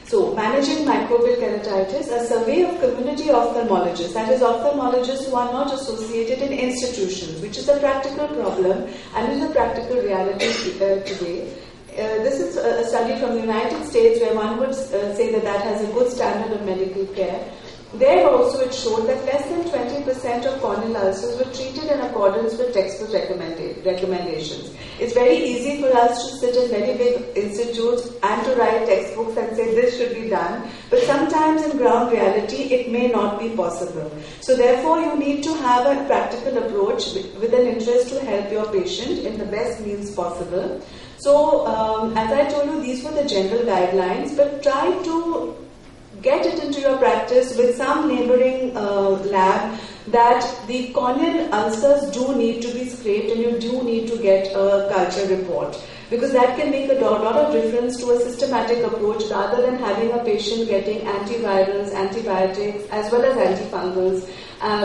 Speaker 3: So, managing microbial keratitis, a survey of community ophthalmologists, that is ophthalmologists who are not associated in institutions, which is a practical problem and is a practical reality today. This is a study from the United States where one would say that has a good standard of medical care. There also it showed that less than 20% of corneal ulcers were treated in accordance with textbook recommendations. It's very easy for us to sit in very big institutes and to write textbooks and say this should be done, but sometimes in ground reality it may not be possible. So therefore you need to have a practical approach with an interest to help your patient in the best means possible. So as I told you, these were the general guidelines, but try to get it into your practice with some neighboring lab that the corneal ulcers do need to be scraped and you do need to get a culture report, because that can make a lot of difference to a systematic approach rather than having a patient getting antivirals, antibiotics as well as antifungals,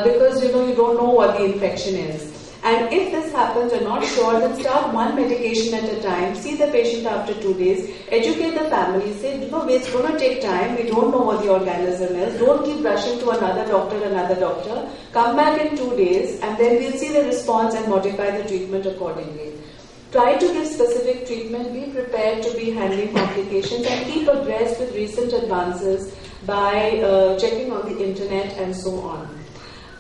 Speaker 3: because you don't know what the infection is. And if this happens, you're not sure, then start one medication at a time, see the patient after 2 days, educate the family, say, it's going to take time, we don't know what the organism is, don't keep rushing to another doctor, come back in 2 days and then we'll see the response and modify the treatment accordingly. Try to give specific treatment, be prepared to be handling complications and keep abreast with recent advances by checking on the internet and so on.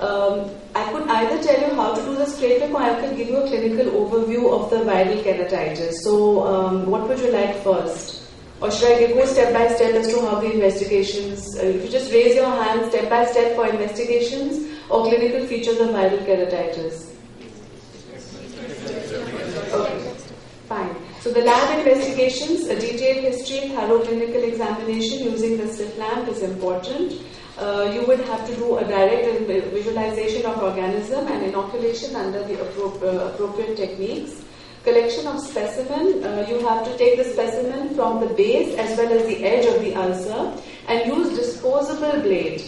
Speaker 3: I could either tell you how to do the scraping or I could give you a clinical overview of the viral keratitis. So what would you like first? Or should I go step by step as to how the investigations, if you just raise your hand step by step for investigations or clinical features of viral keratitis? Okay, fine. So the lab investigations, a detailed history, thorough clinical examination using the slit lamp is important. You would have to do a direct visualization of organism and inoculation under the appropriate techniques. Collection of specimen, you have to take the specimen from the base as well as the edge of the ulcer and use disposable blade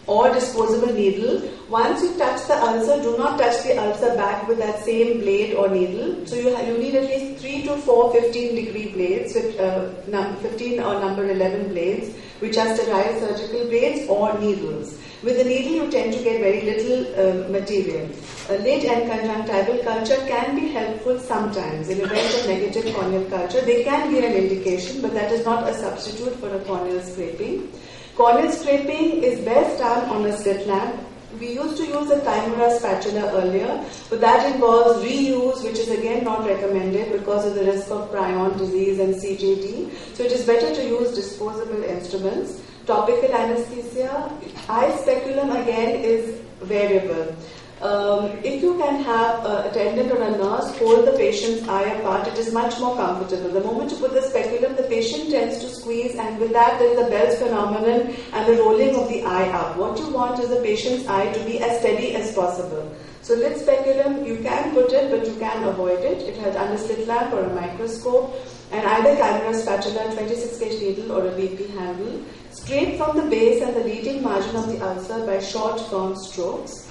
Speaker 3: or disposable needle. Once you touch the ulcer, do not touch the ulcer back with that same blade or needle. So you need at least 3 to 4 15-degree blades, 15 or number 11 blades, which are sterile surgical blades or needles. With the needle, you tend to get very little material. A late and conjunctival culture can be helpful sometimes. In event of negative corneal culture, they can give an indication, but that is not a substitute for a corneal scraping. Corneal scraping is best done on a slit lamp. We used to use a Chimera spatula earlier, but that involves reuse, which is again not recommended because of the risk of prion disease and CJD. So it is better to use disposable instruments. Topical anesthesia, eye speculum again is variable. If you can have an attendant or a nurse hold the patient's eye apart, it is much more comfortable. The moment you put the speculum, the patient tends to squeeze, and with that there is a Bell's phenomenon and the rolling of the eye up. What you want is the patient's eye to be as steady as possible. So lid speculum, you can put it, but you can avoid it. It has under slit lamp or a microscope, and either Chimera spatula, 26-gauge needle or a BP handle. Scrape from the base and the leading margin of the ulcer by short, firm strokes.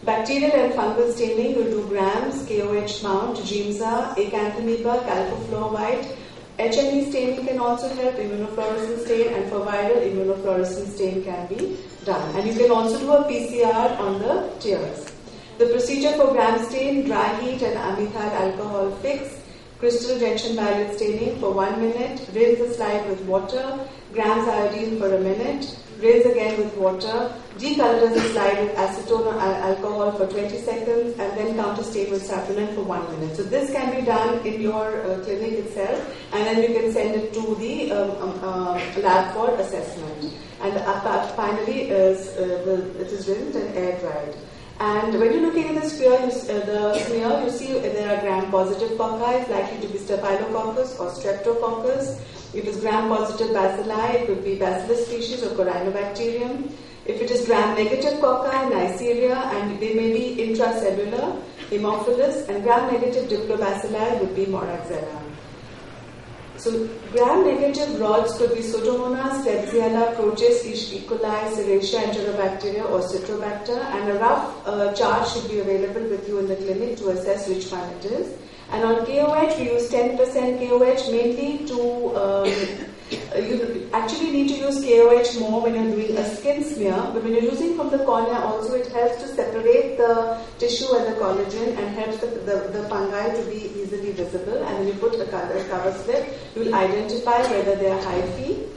Speaker 3: Bacterial and fungal staining, you do Grams, KOH mount, Giemsa, Acanthamoeba, Calcofluor white. HME staining can also help, immunofluorescence stain, and for viral, immunofluorescence stain can be done. And you can also do a PCR on the tears. The procedure for Gram stain, dry heat and amethyl alcohol fix. Crystal junction violet staining for 1 minute. Rinse the slide with water. Grams iodine for a minute. Rinse again with water. Decolor the slide with acetone or alcohol for 20 seconds and then counter stain with saponin for 1 minute. So this can be done in your clinic itself, and then you can send it to the lab for assessment. And finally, it is rinsed and air dried. And when you're looking at the smear, you see there are gram-positive cocci. It's likely to be Staphylococcus or Streptococcus. If it's gram-positive bacilli, it could be Bacillus species or Corynebacterium. If it is gram-negative cocci, Neisseria, and they may be intracellular, Haemophilus, and gram-negative diplobacilli would be Moraxella. So gram-negative rods could be Pseudomonas, Klebsiella, Proteus, E. coli, Serratia, Enterobacteria or Citrobacter, and a rough chart should be available with you in the clinic to assess which one it is. And on KOH, we use 10% KOH mainly to, you actually need to use KOH more when you're doing a skin smear, but when you're using from the cornea also, it helps to separate the tissue and the collagen and helps the fungi to be easily visible. And when you put a cover slip, you will identify whether they are hyphae.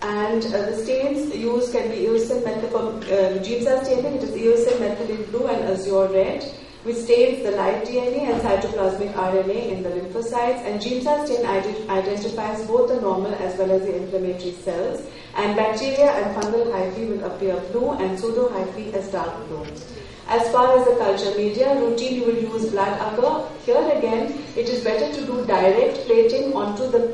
Speaker 3: And the stains used can be eosin methyl for Giemsa staining. It is eosin methylene blue and azure red, which stains the light DNA and cytoplasmic RNA in the lymphocytes. And Giemsa stain identifies both the normal as well as the inflammatory cells. And bacteria and fungal hyphae will appear blue and pseudo-hyphae as dark blue. As far as the culture media, routine you will use blood agar. Here again, it is better to do direct plating onto the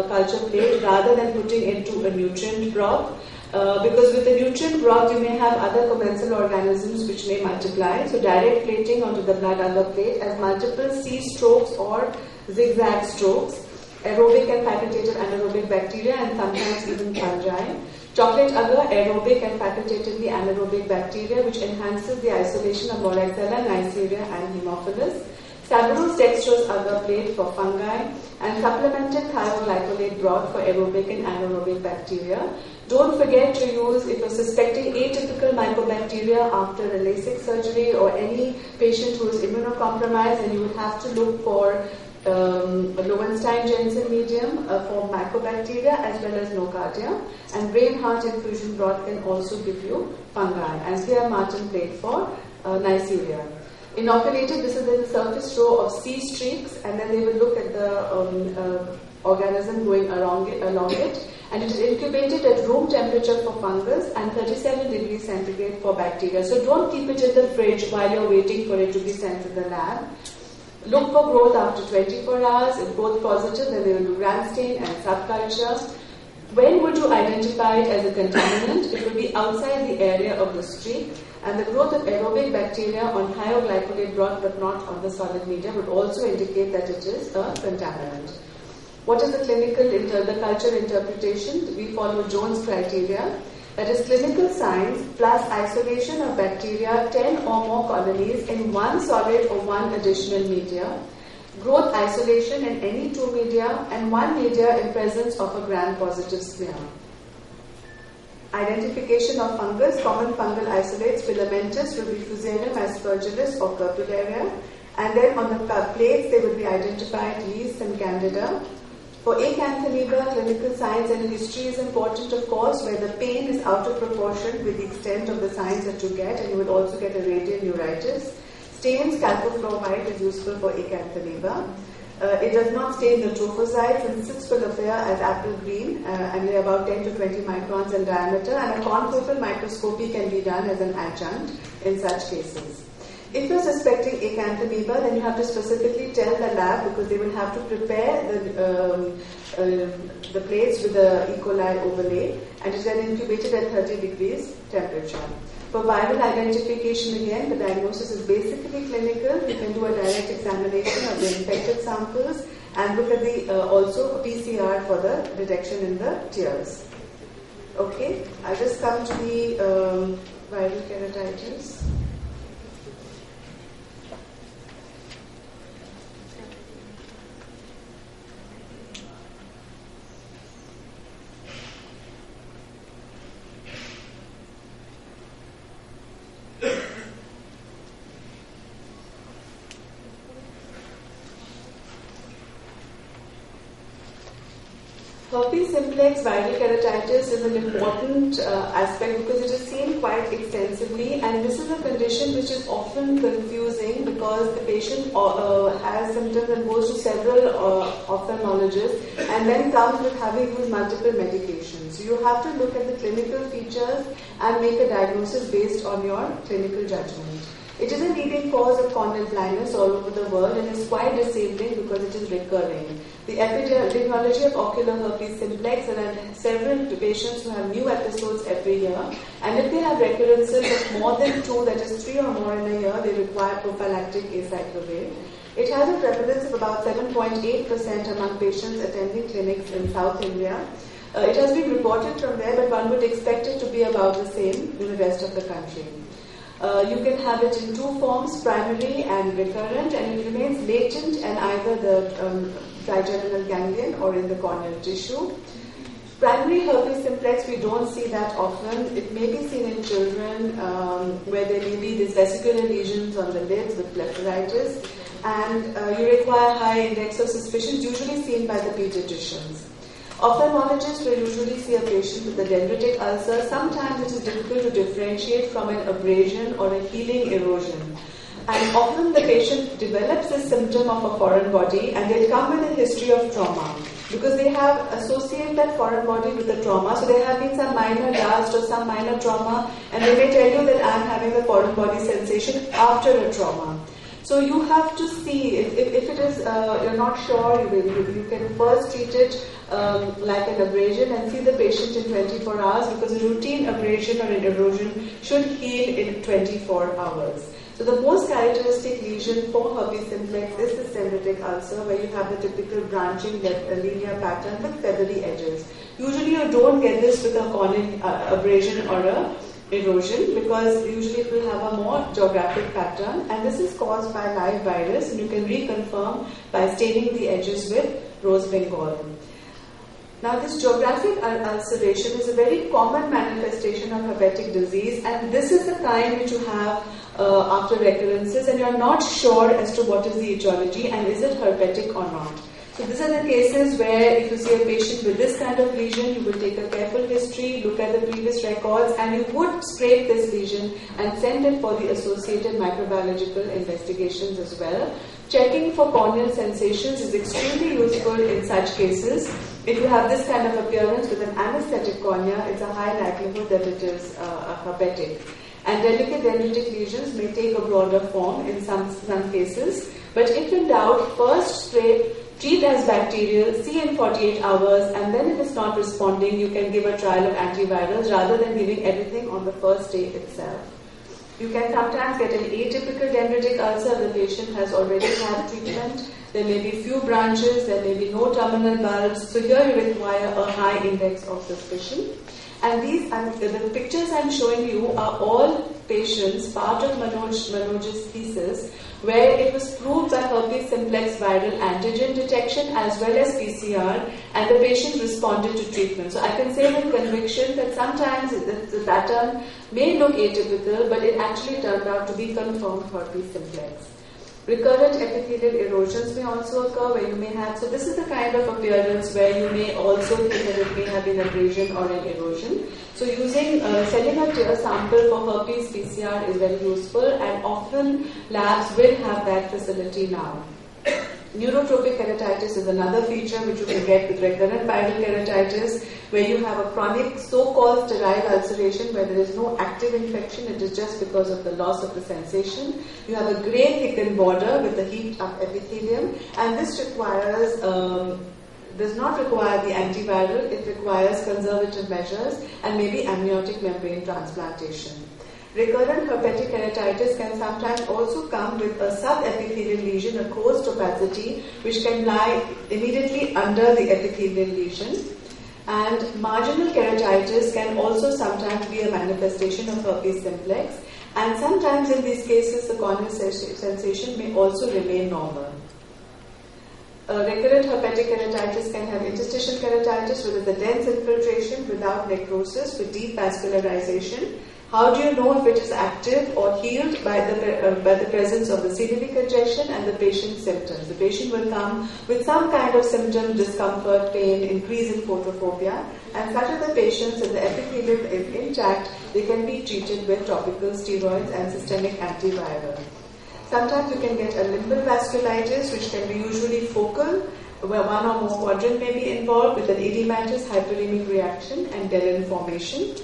Speaker 3: culture plate rather than putting into a nutrient broth. Because with the nutrient broth, you may have other commensal organisms which may multiply. So direct plating onto the blood agar plate as multiple C strokes or zigzag strokes, aerobic and facultative anaerobic bacteria, and sometimes even fungi. Chocolate agar, aerobic and facultatively anaerobic bacteria, which enhances the isolation of Moraxella, Neisseria, and Haemophilus. Saccharose dextrose agar plate for fungi, and supplemented thioglycolate broth for aerobic and anaerobic bacteria. Don't forget to use, if you're suspecting atypical mycobacteria after a LASIK surgery or any patient who is immunocompromised, and you would have to look for Lowenstein-Jensen medium for mycobacteria as well as nocardia, and brain heart infusion broth can also give you fungi, and Pierre Martin plate for Neisseria. Inoculated, this is the surface row of C streaks, and then they will look at the organism going along it, and it is incubated at room temperature for fungus and 37 degrees centigrade for bacteria. So don't keep it in the fridge while you're waiting for it to be sent to the lab. Look for growth after 24 hours. If growth positive, then they will do gram stain and subculture. When would you identify it as a contaminant? It will be outside the area of the streak, and the growth of aerobic bacteria on thioglycolate broth but not on the solid media would also indicate that it is a contaminant. What is the clinical the culture interpretation? We follow Jones criteria. That is clinical signs plus isolation of bacteria, 10 or more colonies in one solid or one additional media. Growth isolation in any two media, and one media in presence of a gram-positive smear. Identification of fungus, common fungal isolates, filamentous, Rubifusarium, Aspergillus or Curcularia. And then on the plates, they will be identified yeast and candida. For acanthamoeba, clinical signs and history is important, of course, where the pain is out of proportion with the extent of the signs that you get, and you will also get a radial neuritis. Stains, calcofluor white is useful for acanthamoeba. It does not stain the trophocytes, and cysts will appear as apple green, and they're about 10 to 20 microns in diameter, and a confocal microscopy can be done as an adjunct in such cases. If you're suspecting acanthamoeba, then you have to specifically tell the lab, because they will have to prepare the plates with the E. coli overlay, and it's then incubated at 30 degrees temperature. For viral identification, again, the diagnosis is basically clinical. You can do a direct examination of the infected samples and look at the also PCR for the detection in the tears. Okay, I'll just come to the viral keratitis. Herpes simplex viral keratitis is an important aspect because it is seen quite extensively, and this is a condition which is often confusing because the patient has symptoms and goes to several ophthalmologists and then comes with having used multiple medications. So you have to look at the clinical features and make a diagnosis based on your clinical judgment. It is a leading cause of corneal blindness all over the world and is quite disabling because it is recurring. The epidemiology of ocular herpes simplex, there are several patients who have new episodes every year, and if they have recurrences of more than 2, that is 3 or more in a year, they require prophylactic acyclovir. It has a prevalence of about 7.8% among patients attending clinics in South India. It has been reported from there, but one would expect it to be about the same in the rest of the country. You can have it in 2 forms, primary and recurrent, and it remains latent in either the trigeminal ganglion or in the corneal tissue. Primary herpes simplex, we don't see that often. It may be seen in children where there may be these vesicular lesions on the lids with blepharitis, and you require high index of suspicion, usually seen by the pediatricians. Ophthalmologists will usually see a patient with a dendritic ulcer. Sometimes it is difficult to differentiate from an abrasion or a healing erosion. And often the patient develops a symptom of a foreign body and they come with a history of trauma because they have associated that foreign body with the trauma. So there have been some minor dust or some minor trauma, and they may tell you that I am having a foreign body sensation after a trauma. So you have to see, if it is, you're not sure, you can first treat it like an abrasion and see the patient in 24 hours, because a routine abrasion or an erosion should heal in 24 hours. So the most characteristic lesion for herpes simplex is the dendritic ulcer, where you have the typical branching linear pattern with feathery edges. Usually you don't get this with a corneal abrasion or a erosion, because usually it will have a more geographic pattern, and this is caused by live virus, and you can reconfirm by staining the edges with rose bengal. Now, this geographic ulceration is a very common manifestation of herpetic disease, and this is the kind which you have after recurrences, and you are not sure as to what is the etiology and is it herpetic or not. So these are the cases where if you see a patient with this kind of lesion, you will take a careful history, look at the previous records, and you would scrape this lesion and send it for the associated microbiological investigations as well. Checking for corneal sensations is extremely useful in such cases. If you have this kind of appearance with an anesthetic cornea, it's a high likelihood that it is herpetic. And delicate dendritic lesions may take a broader form in some cases. But if in doubt, first scrape, treat as bacterial, see in 48 hours, and then if it's not responding, you can give a trial of antivirals rather than giving everything on the first day itself. You can sometimes get an atypical dendritic ulcer. The patient has already had treatment. There may be few branches, there may be no terminal bulbs. So here you require a high index of suspicion. And the pictures I'm showing you are all patients, part of Manoj's thesis, where it was proved by herpes simplex viral antigen detection as well as PCR, and the patient responded to treatment. So I can say with conviction that sometimes the pattern may look atypical, but it actually turned out to be confirmed herpes simplex. Recurrent epithelial erosions may also occur, where you may have, so this is the kind of appearance where you may also think that it may have been abrasion or an erosion. So sending a sample for herpes PCR is very useful, and often labs will have that facility now. Neurotropic keratitis is another feature which you can get with recurrent viral keratitis, where you have a chronic so-called sterile ulceration where there is no active infection, it is just because of the loss of the sensation. You have a grey thickened border with the heaped up epithelium, and this does not require the antiviral, it requires conservative measures and maybe amniotic membrane transplantation. Recurrent herpetic keratitis can sometimes also come with a subepithelial lesion, a closed opacity, which can lie immediately under the epithelial lesion. And marginal keratitis can also sometimes be a manifestation of herpes simplex. And sometimes in these cases, the corneal sensation may also remain normal. Recurrent herpetic keratitis can have interstitial keratitis, which is a dense infiltration without necrosis with deep vascularization. How do you know if it is active or healed? By the presence of the ciliary congestion and the patient's symptoms. The patient will come with some kind of symptom, discomfort, pain, increase in photophobia, and such are the patients, if the epithelium is intact, they can be treated with topical steroids and systemic antiviral. Sometimes you can get a limbal vasculitis, which can be usually focal, where one or more quadrant may be involved with an edematous hyperemic reaction and Dellen formation.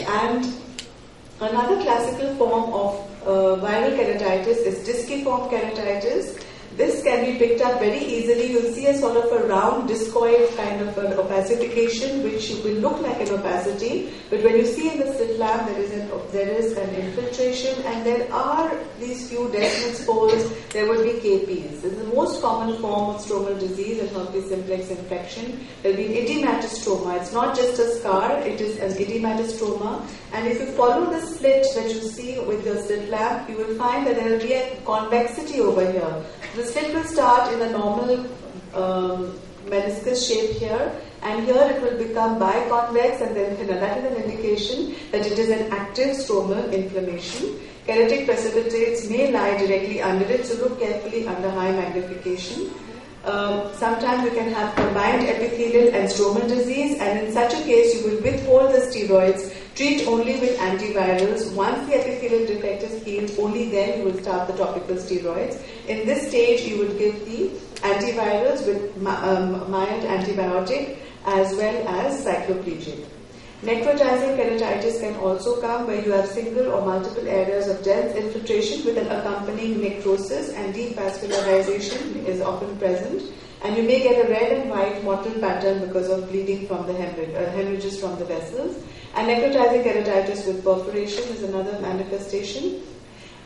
Speaker 3: And another classical form of viral keratitis is disciform keratitis. This can be picked up very easily. You'll see a sort of a round discoid kind of an opacification, which will look like an opacity. But when you see in the slit lamp, there is an infiltration, and there are these few Descemet's folds. There will be KPs. This is the most common form of stromal disease and herpes simplex infection. There will be an edematous stroma. It's not just a scar, it is an edematous stroma. And if you follow the slit that you see with your slit lamp, you will find that there will be a convexity over here. The slit will start in a normal meniscus shape here, and here it will become biconvex, and then that is an indication that it is an active stromal inflammation. Keratic precipitates may lie directly under it, so look carefully under high magnification. Sometimes you can have combined epithelial and stromal disease, and in such a case you will withhold the steroids, treat only with antivirals. Once the epithelial defect is healed, only then you will start the topical steroids. In this stage, you will give the antivirals with mild antibiotic as well as cycloplegic. Necrotizing keratitis can also come where you have single or multiple areas of dense infiltration with an accompanying necrosis, and deep vascularization is often present. And you may get a red and white mottled pattern because of bleeding from the hemorrhages from the vessels. And necrotizing keratitis with perforation is another manifestation.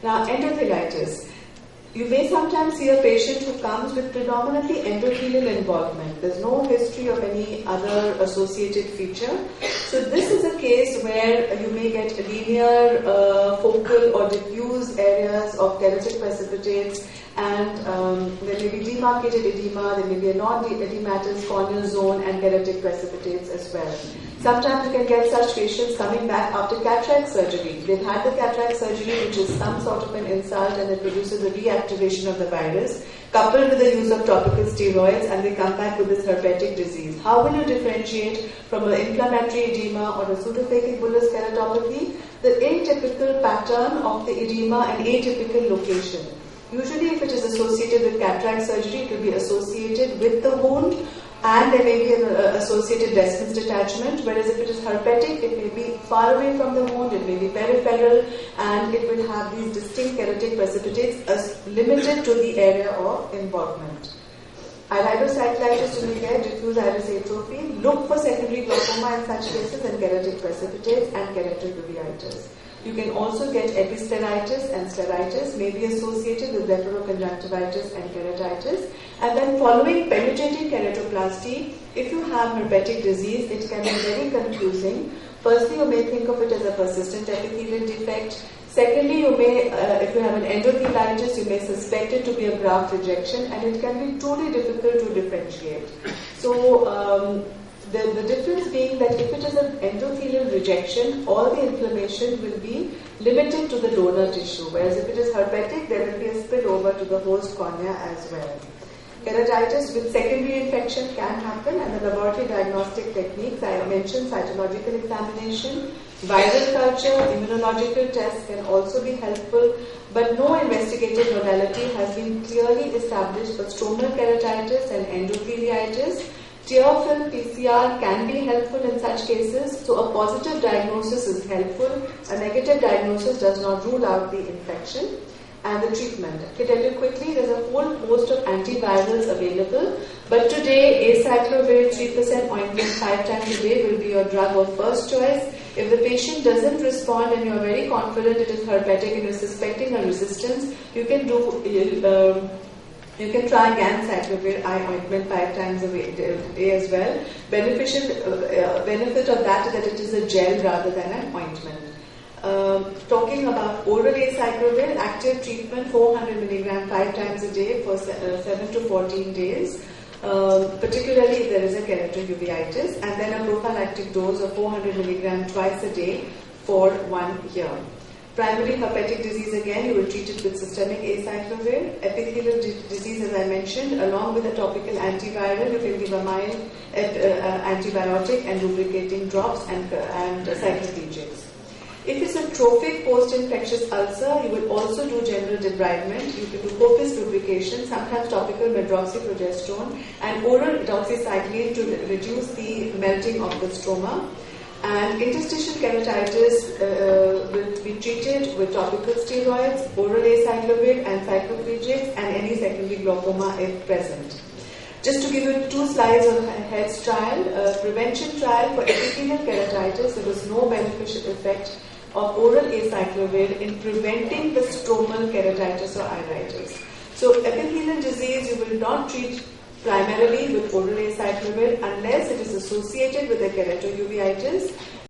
Speaker 3: Now, endothelitis. You may sometimes see a patient who comes with predominantly endothelial involvement. There's no history of any other associated feature. So this is a case where you may get linear, focal or diffuse areas of keratic precipitates, and there may be demarcated edema, there may be a non-edematous corneal zone and keratic precipitates as well. Sometimes you can get such patients coming back after cataract surgery. They've had the cataract surgery, which is some sort of an insult, and it produces a reactivation of the virus, coupled with the use of topical steroids, and they come back with this herpetic disease. How will you differentiate from an inflammatory edema or a pseudophakic bullous keratopathy? The atypical pattern of the edema and atypical location. Usually, if it is associated with cataract surgery, it will be associated with the wound, and there may be an associated Descemet's detachment, whereas if it is herpetic, it may be far away from the wound, it may be peripheral, and it will have these distinct keratic precipitates limited to the area of involvement. Iridocyclitis, you may get diffuse iris atrophy. Look for secondary glaucoma in such cases and keratic precipitates and keratouveitis. You can also get episcleritis, and scleritis may be associated with blepharoconjunctivitis and keratitis. And then following penetrating keratoplasty, if you have herpetic disease, it can be very confusing. Firstly, you may think of it as a persistent epithelial defect. Secondly, you may, if you have an endothelitis, you may suspect it to be a graft rejection, and it can be truly difficult to differentiate. So, the difference being that if it is an endothelial rejection, all the inflammation will be limited to the donor tissue, whereas if it is herpetic, there will be a spillover to the host cornea as well. Keratitis with secondary infection can happen, and the laboratory diagnostic techniques I mentioned, cytological examination, viral culture, immunological tests can also be helpful, but no investigative modality has been clearly established for stromal keratitis and endotheliitis. Tear film PCR can be helpful in such cases, so a positive diagnosis is helpful. A negative diagnosis does not rule out the infection. And the treatment. To tell you quickly, there's a whole host of antivirals available, but today acyclovir 3% ointment 5 times a day will be your drug of first choice. If the patient doesn't respond and you're very confident it is herpetic and you're suspecting a resistance, you can try ganciclovir eye ointment 5 times a day as well. Benefit of that is that it is a gel rather than an ointment. Talking about oral acyclovir, active treatment 400 mg 5 times a day for 7 to 14 days, particularly if there is a keratouveitis, and then a prophylactic dose of 400 mg twice a day for 1 year. Primary herpetic disease, again, you will treat it with systemic acyclovir. Epithelial disease, as I mentioned, along with a topical antiviral, you can give a mild antibiotic and lubricating drops and cycloplegics. If it's a trophic post-infectious ulcer, you will also do general debridement. You can do Copis lubrication, sometimes topical medroxyprogesterone, and oral doxycycline to reduce the melting of the stroma. And interstitial keratitis will be treated with topical steroids, oral acyclovir and cycloplegics, and any secondary glaucoma if present. Just to give you 2 slides on Head's trial, prevention trial for epithelial keratitis, there was no beneficial effect of oral acyclovir in preventing the stromal keratitis or iritis. So epithelial disease you will not treat primarily with oral acyclovir unless it is associated with a keratouveitis